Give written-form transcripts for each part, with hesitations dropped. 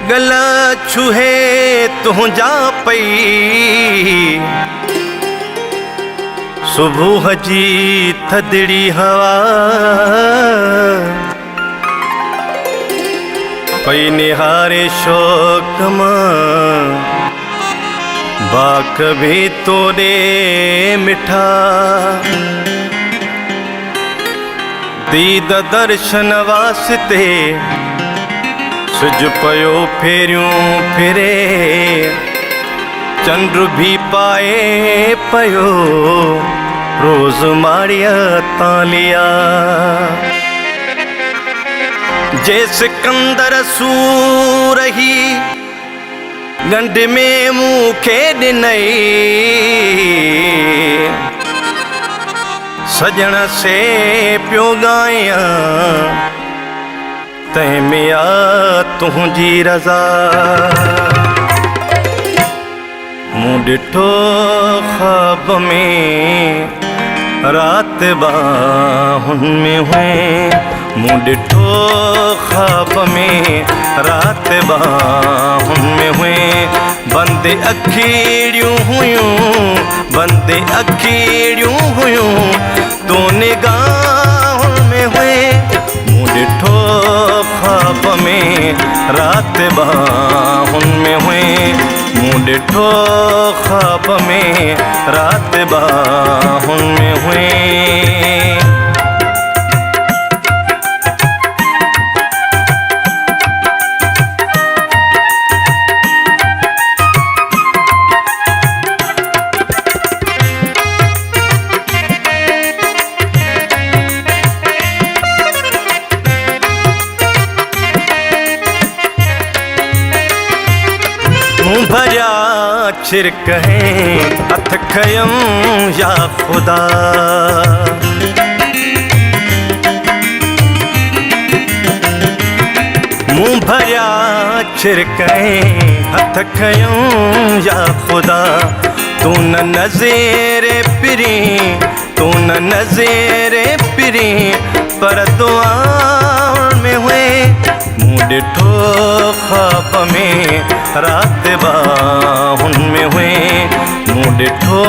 गला छुहे तुंहिंजा पई सुबुह जी थदड़ी हवा पई निहारे शौक़ मां बाक भी तोड़े मिठा दीद दर्शन वास्ते सिज पयो फेरियूं फिरे चंद्र भी पाए पयो रोज माड़िया तालिया जे सिकंदर सूरही गंढ में मूंखे ॾिनई सजण से पियो गाया तंहिंमें आ तुंहिंजी रज़ा मूं ॾिठो ख्वाब में रात बाहुनि में हुए मूं ॾिठो ख्वाब में रात बाहुनि में हुए बंदि अखिड़ियूं हुयूं बंदि अखिड़ियूं हुयूं तो निगाहुनि में हुए मूं ॾिठो ख्वाब में रात बाहुनि में हुए मूं ॾिठो ख्वाब में रात बाहुनि में हुए मुँह भरिया छिरक हैं हथ खयम या खुदा मुँह भरिया छिरक हैं हथ खयम या खुदा तू न नज़ेरे पिरी तू न नज़ेरे पिरी पर दुआ में हुए मूं ॾिठो ख्वाब में रात बाहुनि में हुए मूं ॾिठो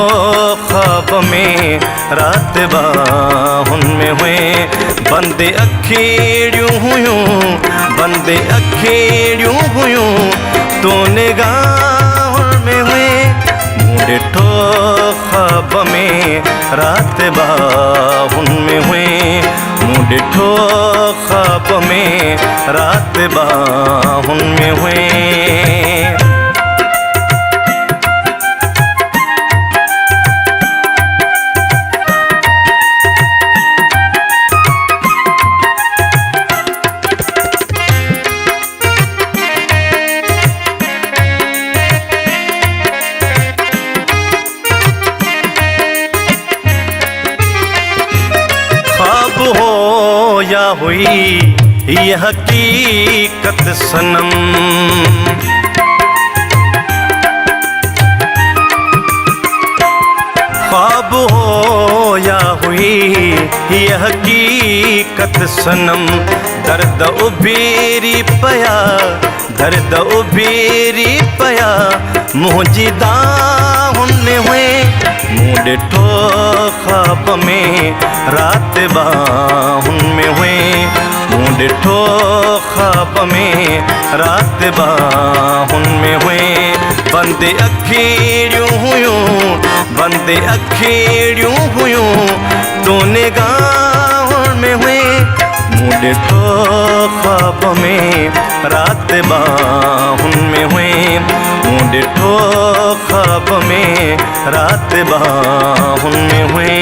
ख्वाब में रात बाहुनि में हुए बंदि अखिड़ियूं हुयूं बंदि अखिड़ियूं हुयूं तो निगाहुनि में हुए मूं ॾिठो ख्वाब में रात बाहुनि में हुए मूं ॾिठो ख्वाब में रात बाहुनि में हुए या हुई ये हकीकत सनम ख्वाब हो या हुई ये हकीकत सनम दर्द उभेरी पया दर्द उभेरी पया मुंहिंजी दाहुनि में हुए मूं ॾिठो ख्वाब में रात बाहुनि में हुए मूं ॾिठो ख्वाब में रात बाहुनि में हुए बंदि अखिड़ियूं हुयूं बंदि अखिड़ियूं हुयूं तो निगाहुनि में हुए मूं ॾिठो ख्वाब में रात बाहुनि में हुए मूं ॾिठो ख्वाब में रात बाहुनि में हुए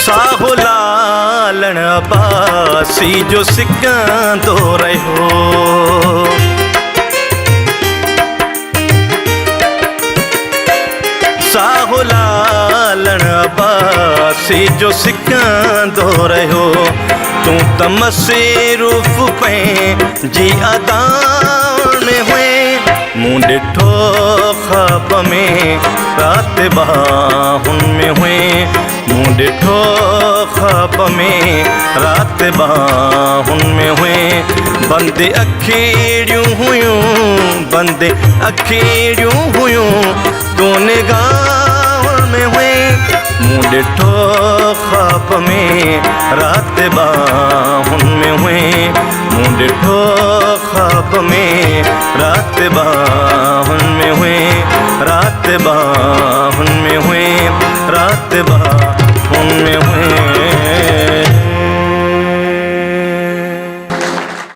साहो सी जो सिकंदो रहियो। साहो लालण अब्बासी जो सिकंदो रहियो। तू त मसीरूफ़ पंहिंजी अदाउनि में हुए। मूं ॾिठो ख़्वाब में राति बाहुनि में हुए। मूं ॾिठो ख़्वाब में राति बाहुनि में हुए। बंदि अखिड़ियूं हुयूं, बंदि अखिड़ियूं हुयूं, तूं निगाहुनि में हुए। मूं ॾिठो ख़्वाब में राति बाहुनि में हुए। मूं ॾिठो ख़्वाब में राति बाहुनि में हुए। राति बाहुनि में हुए। राति बाहुनि में हुए।